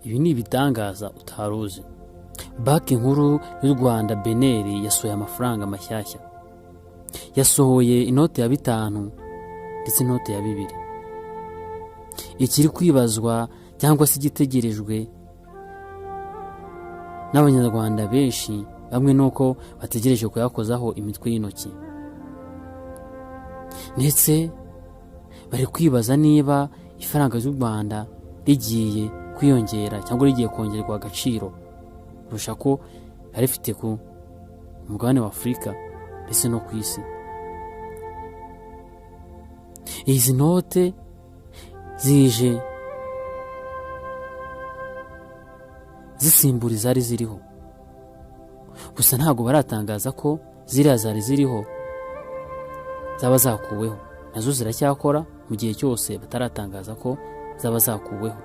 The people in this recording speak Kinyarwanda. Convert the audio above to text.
Ibi ni ibitangaza utaruzi. Banki nkuru y'u Rwanda BNR yasohoye amafaranga mashyashya. Yasohoye inote ya 5 ndetse inote ya 2. Ikiri kwibazwa cyangwa se igitegerejwe n'abanyarwanda benshi bamwe nuko bategereje kuyakozaho imitwe y'intoki, ndetse bari kwibaza niba ifaranga ry'u Rwanda rigiye kwiyongera cyangwa rigiye kongerwa agaciro kurusha ko rifite ku mugabane wa Afurika ndetse no ku isi. Izi note zije zisimbura izari ziriho, gusa ntabwo baratangaza ko ziriya zari ziriho zaba zakuweho. Nazo ziracyakora mu gihe cyose bataratangaza ko zaba zakuweho.